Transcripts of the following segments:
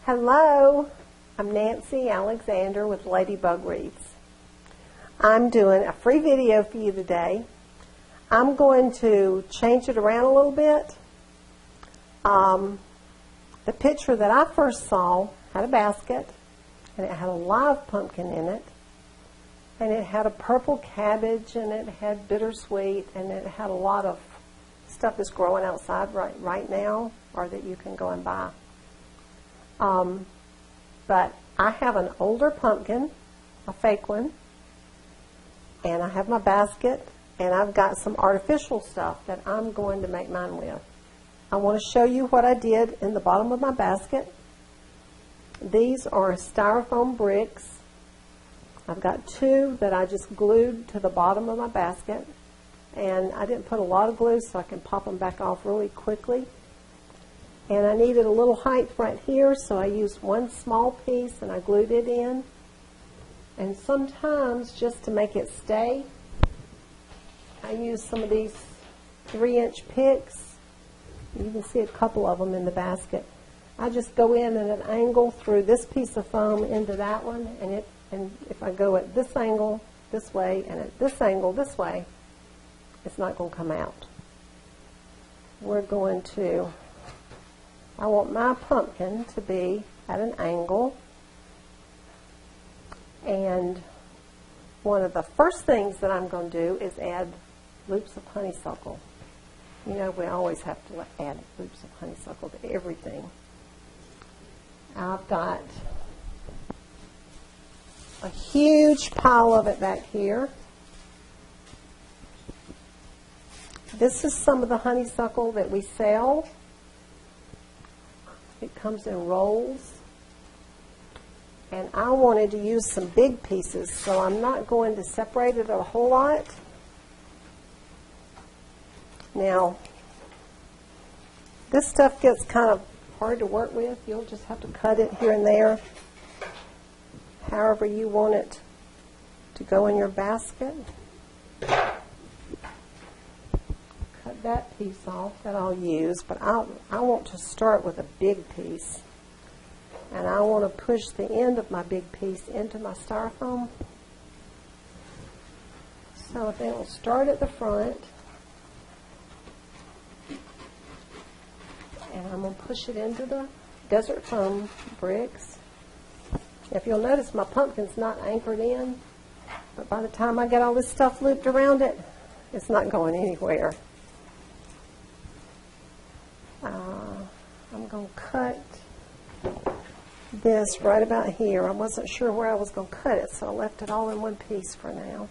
Hello, I'm Nancy Alexander with Ladybug Wreaths. I'm doing a free video for you today. I'm going to change it around a little bit. The picture that I first saw had a basket, and it had a live pumpkin in it, and it had a purple cabbage, and it had bittersweet, and it had a lot of stuff that's growing outside right now, or that you can go and buy. But I have an older pumpkin, a fake one, and I have my basket, and I've got some artificial stuff that I'm going to make mine with. I want to show you what I did in the bottom of my basket. These are styrofoam bricks. I've got two that I just glued to the bottom of my basket, and I didn't put a lot of glue so I can pop them back off really quickly. And I needed a little height right here, so I used one small piece and I glued it in. And sometimes, just to make it stay, I use some of these 3-inch picks. You can see a couple of them in the basket. I just go in at an angle through this piece of foam into that one, and if I go at this angle this way and at this angle this way, it's not going to come out. I want my pumpkin to be at an angle, and one of the first things that I'm going to do is add loops of honeysuckle. You know, we always have to add loops of honeysuckle to everything. I've got a huge pile of it back here. This is some of the honeysuckle that we sell. It comes in rolls, and I wanted to use some big pieces, so I'm not going to separate it a whole lot. Now, this stuff gets kind of hard to work with. You'll just have to cut it here and there, however you want it to go in your basket. That piece off that I'll use, but I want to start with a big piece, and I want to push the end of my big piece into my styrofoam. So then we'll start at the front, and I'm going to push it into the desert foam bricks. If you'll notice, my pumpkin's not anchored in, but by the time I get all this stuff looped around it, it's not going anywhere. I'm going to cut this right about here. I wasn't sure where I was going to cut it, so I left it all in one piece for now.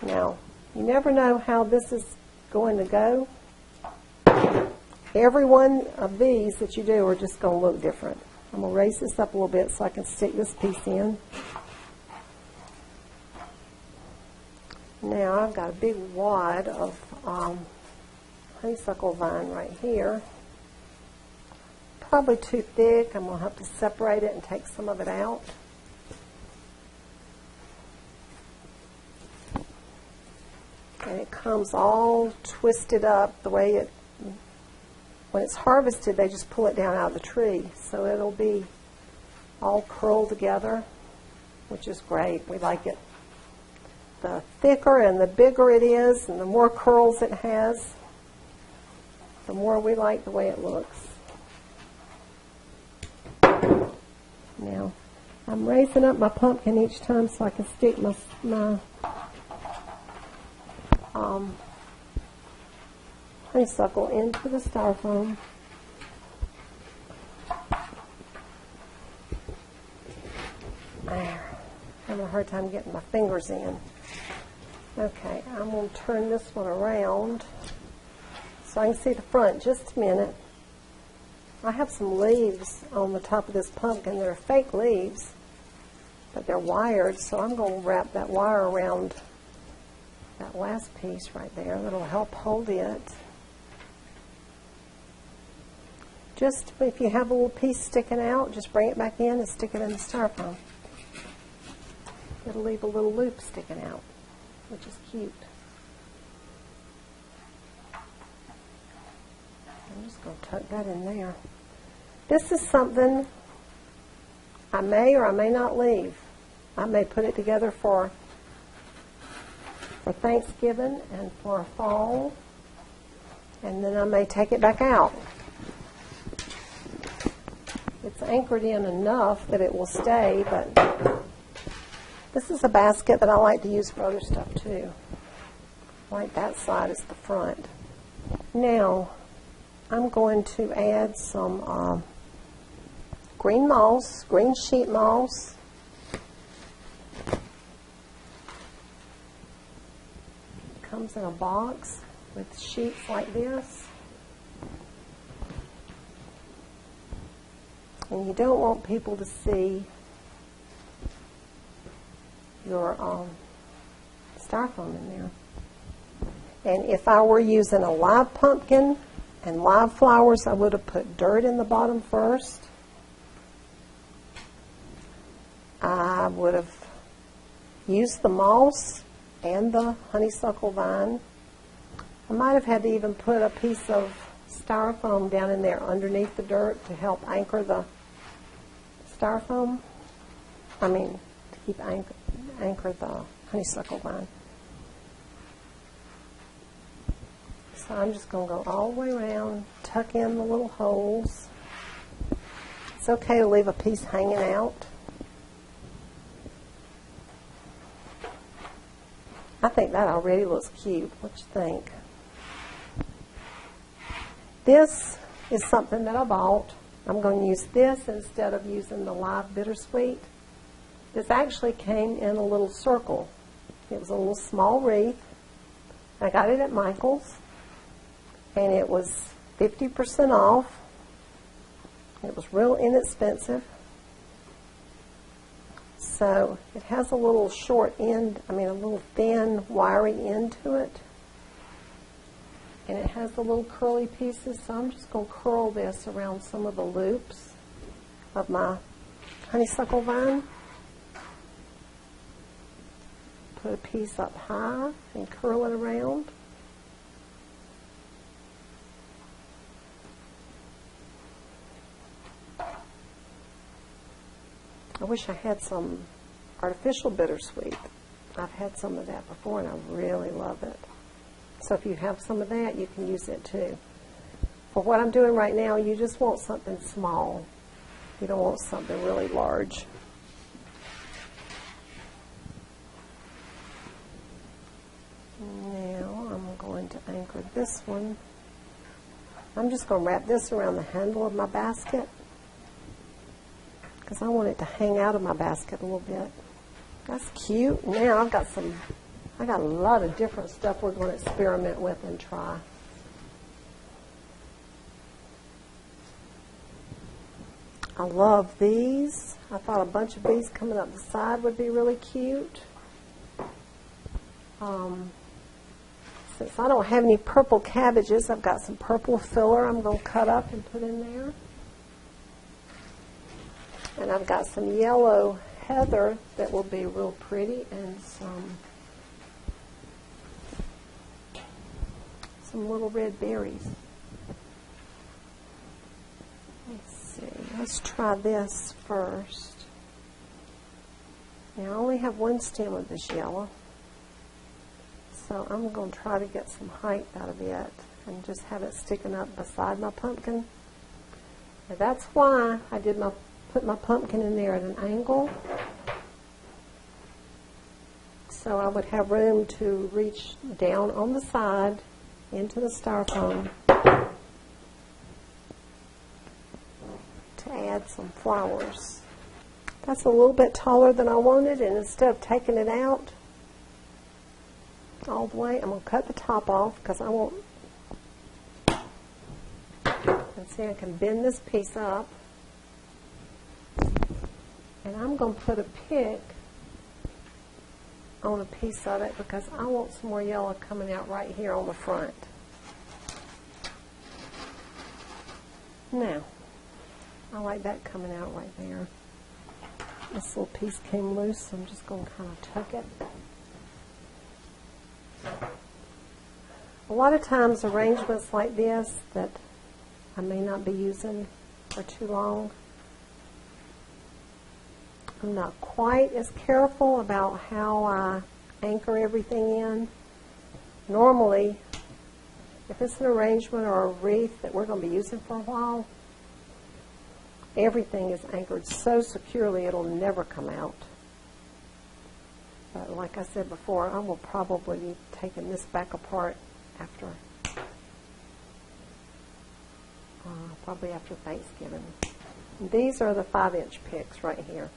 Now, you never know how this is going to go. Every one of these that you do are just going to look different. I'm going to raise this up a little bit so I can stick this piece in. Now I've got a big wad of honeysuckle vine right here. Probably too thick. I'm going to have to separate it and take some of it out. And it comes all twisted up the way it, when it's harvested, they just pull it down out of the tree. So it'll be all curled together, which is great. We like it. The thicker and the bigger it is, and the more curls it has, the more we like the way it looks. Now, I'm raising up my pumpkin each time so I can stick my honeysuckle into the styrofoam. There. I'm having a hard time getting my fingers in. Okay, I'm going to turn this one around so I can see the front just a minute. I have some leaves on the top of this pumpkin. They're fake leaves, but they're wired, so I'm going to wrap that wire around that last piece right there. That'll help hold it. Just if you have a little piece sticking out, just bring it back in and stick it in the styrofoam. It'll leave a little loop sticking out, which is cute. I'm just going to tuck that in there. This is something I may or I may not leave. I may put it together for Thanksgiving and for fall, and then I may take it back out. It's anchored in enough that it will stay, but this is a basket that I like to use for other stuff too. Like that side is the front. Now, I'm going to add some green moss, green sheet moss. It comes in a box with sheets like this. And you don't want people to see your styrofoam in there. And if I were using a live pumpkin and live flowers, I would have put dirt in the bottom first. I would have used the moss and the honeysuckle vine. I might have had to even put a piece of styrofoam down in there underneath the dirt to help anchor the styrofoam. To keep anchor the honeysuckle vine. So I'm just going to go all the way around, tuck in the little holes. It's okay to leave a piece hanging out. I think that already looks cute. What you think? This is something that I bought. I'm going to use this instead of using the live bittersweet. This actually came in a little circle. It was a little small wreath. I got it at Michael's, and it was 50% off. It was real inexpensive. So it has a little short end, a little thin, wiry end to it. And it has the little curly pieces, so I'm just going to curl this around some of the loops of my honeysuckle vine. Put a piece up high and curl it around. I wish I had some artificial bittersweet. I've had some of that before and I really love it. So if you have some of that, you can use it too. For what I'm doing right now, you just want something small. You don't want something really large. Now I'm going to anchor this one. I'm just going to wrap this around the handle of my basket because I want it to hang out of my basket a little bit. That's cute. Now I got a lot of different stuff we're going to experiment with and try. I love these. I thought a bunch of these coming up the side would be really cute. Since I don't have any purple cabbages, I've got some purple filler I'm going to cut up and put in there. And I've got some yellow heather that will be real pretty, and some little red berries. Let's see. Let's try this first. Now I only have one stem of this yellow, so I'm going to try to get some height out of it and just have it sticking up beside my pumpkin. Now that's why I put my pumpkin in there at an angle, so I would have room to reach down on the side into the styrofoam to add some flowers. That's a little bit taller than I wanted, and instead of taking it out all the way, I'm going to cut the top off because I want, and see, I can bend this piece up, and I'm going to put a pick on a piece of it because I want some more yellow coming out right here on the front. Now, I like that coming out right there. This little piece came loose, so I'm just going to kind of tuck it. A lot of times arrangements like this that I may not be using for too long. I'm not quite as careful about how I anchor everything in. Normally, if it's an arrangement or a wreath that we're going to be using for a while, everything is anchored so securely it'll never come out. But like I said before, I will probably be taking this back apart after, probably after Thanksgiving. And these are the 5-inch picks right here.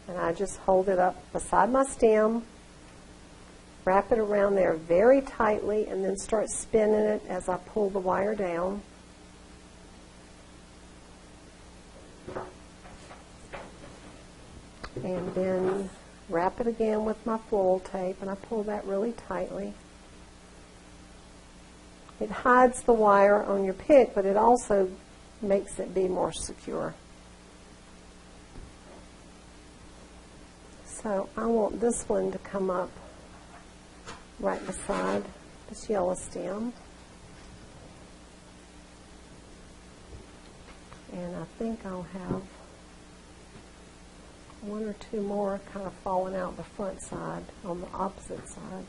And I just hold it up beside my stem, wrap it around there very tightly, and then start spinning it as I pull the wire down. And then wrap it again with my floral tape, and I pull that really tightly. It hides the wire on your pick, but it also makes it be more secure. So I want this one to come up right beside this yellow stem. And I think I'll have one or two more kind of falling out the front side on the opposite side.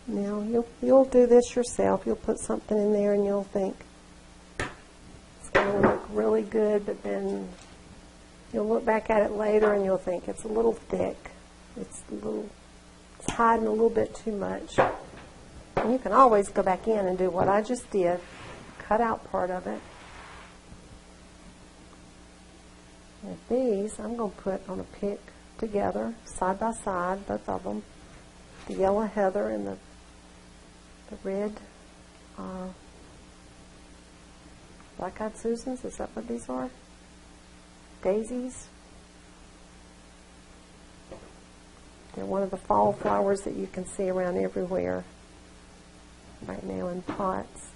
Now, you'll do this yourself. You'll put something in there and you'll think it's going to look really good, but then you'll look back at it later and you'll think it's a little thick. It's hiding a little bit too much. And you can always go back in and do what I just did, cut out part of it. And these I'm going to put on a pick together, side by side, both of them. The yellow heather and the red black-eyed Susans, is that what these are? Daisies. They're one of the fall flowers that you can see around everywhere right now in pots.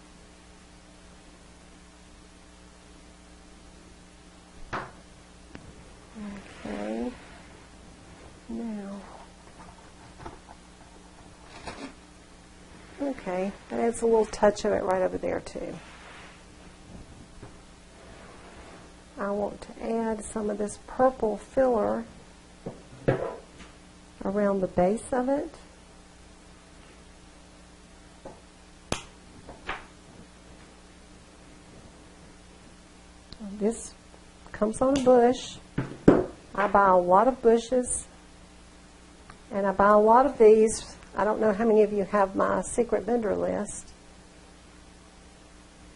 Okay. Now. Okay, that adds a little touch of it right over there too. I want to add some of this purple filler around the base of it. This comes on a bush. I buy a lot of bushes, and I buy a lot of these. I don't know how many of you have my secret vendor list,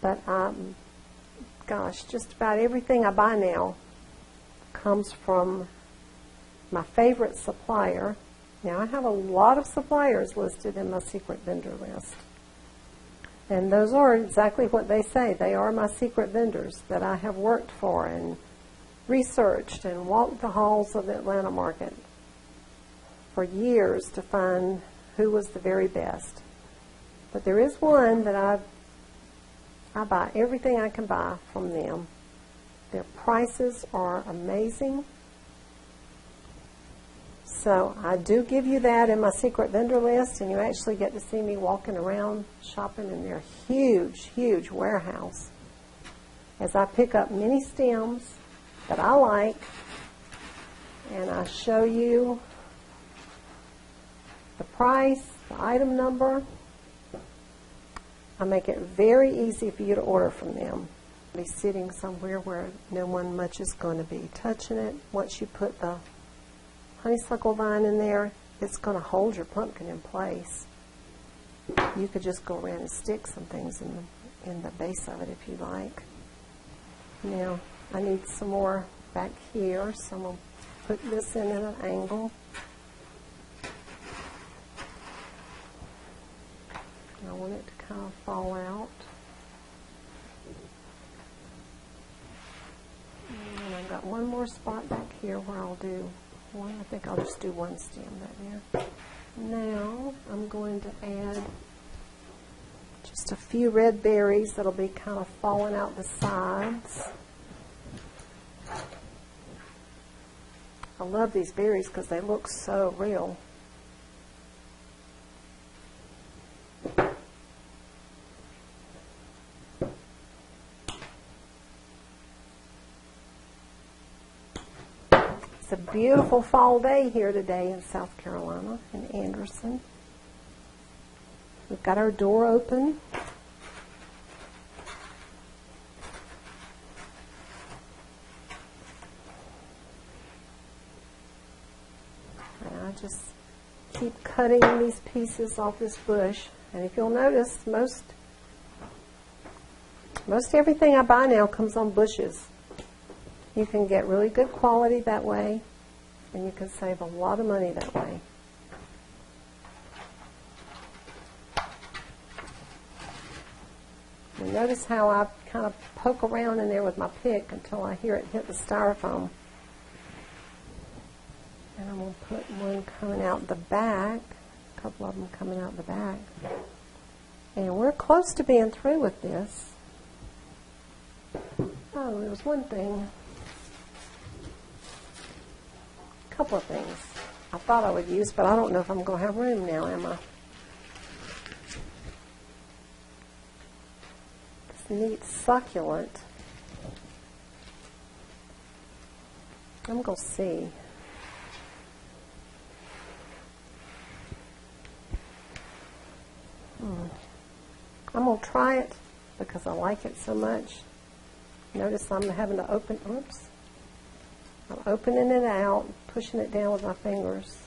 but gosh, just about everything I buy now comes from my favorite supplier. Now, I have a lot of suppliers listed in my secret vendor list, and those are exactly what they say. They are my secret vendors that I have worked for and researched and walked the halls of the Atlanta market for years to find who was the very best. But there is one that I buy everything I can buy from them. Their prices are amazing. So I do give you that in my secret vendor list, and you actually get to see me walking around shopping in their huge, huge warehouse as I pick up many stems that I like, and I show you the price, the item number. I make it very easy for you to order from them. Be sitting somewhere where no one much is going to be touching it. Once you put the honeysuckle vine in there, it's going to hold your pumpkin in place. You could just go around and stick some things in the base of it if you like. Now, I need some more back here, so I'm going to put this in at an angle. I want it to kind of fall out. And I've got one more spot back here where I'll do one. I think I'll just do one stem back there. Now I'm going to add Just a few red berries that'll be kind of falling out the sides. I love these berries because they look so real. It's a beautiful fall day here today in South Carolina, in Anderson. We've got our door open. And I just keep cutting these pieces off this bush. And if you'll notice, most everything I buy now comes on bushes. You can get really good quality that way, and you can save a lot of money that way. And notice how I kind of poke around in there with my pick until I hear it hit the styrofoam. And I'm going to put one coming out the back, a couple of them coming out the back. And we're close to being through with this. Oh, there was one thing. A couple of things I thought I would use, but I don't know if I'm going to have room now, am I? This neat succulent. I'm going to see. I'm going to try it because I like it so much. Notice I'm having to open, oops. I'm opening it out, pushing it down with my fingers.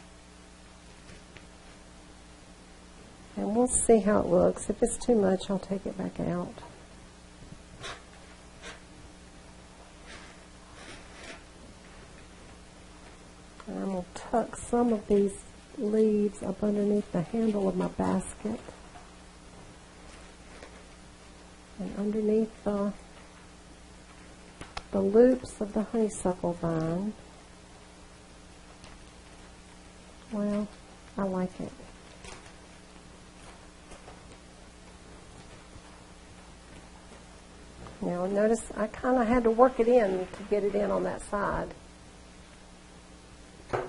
And we'll see how it looks. If it's too much, I'll take it back out. And I'm going to tuck some of these leaves up underneath the handle of my basket. And underneath the loops of the honeysuckle vine. Well, I like it. Now notice I kind of had to work it in to get it in on that side. Okay,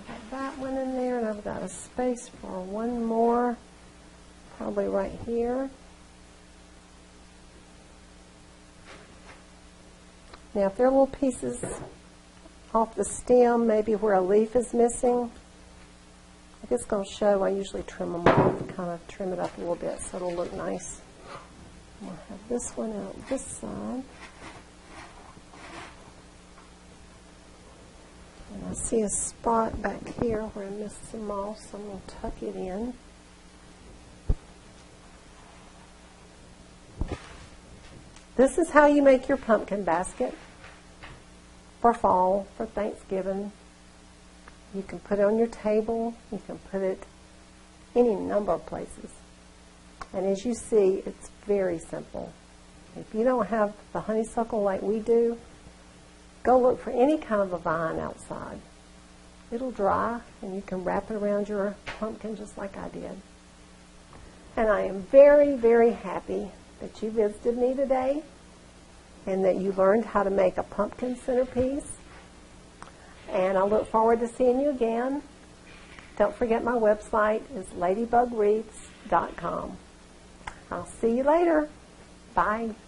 got that one in there, and I've got a space for one more, probably right here. Now if there are little pieces off the stem, maybe where a leaf is missing, if it's going to show, I usually trim them off, kind of trim it up a little bit so it'll look nice. I'm going to have this one out this side. And I see a spot back here where I missed some moss, so I'm going to tuck it in. This is how you make your pumpkin basket for fall, for Thanksgiving. You can put it on your table. You can put it any number of places. And as you see, it's very simple. If you don't have the honeysuckle like we do, go look for any kind of a vine outside. It'll dry, and you can wrap it around your pumpkin just like I did. And I am very, very happy that you visited me today and that you learned how to make a pumpkin centerpiece. And I look forward to seeing you again. Don't forget my website is ladybugwreaths.com. I'll see you later. Bye.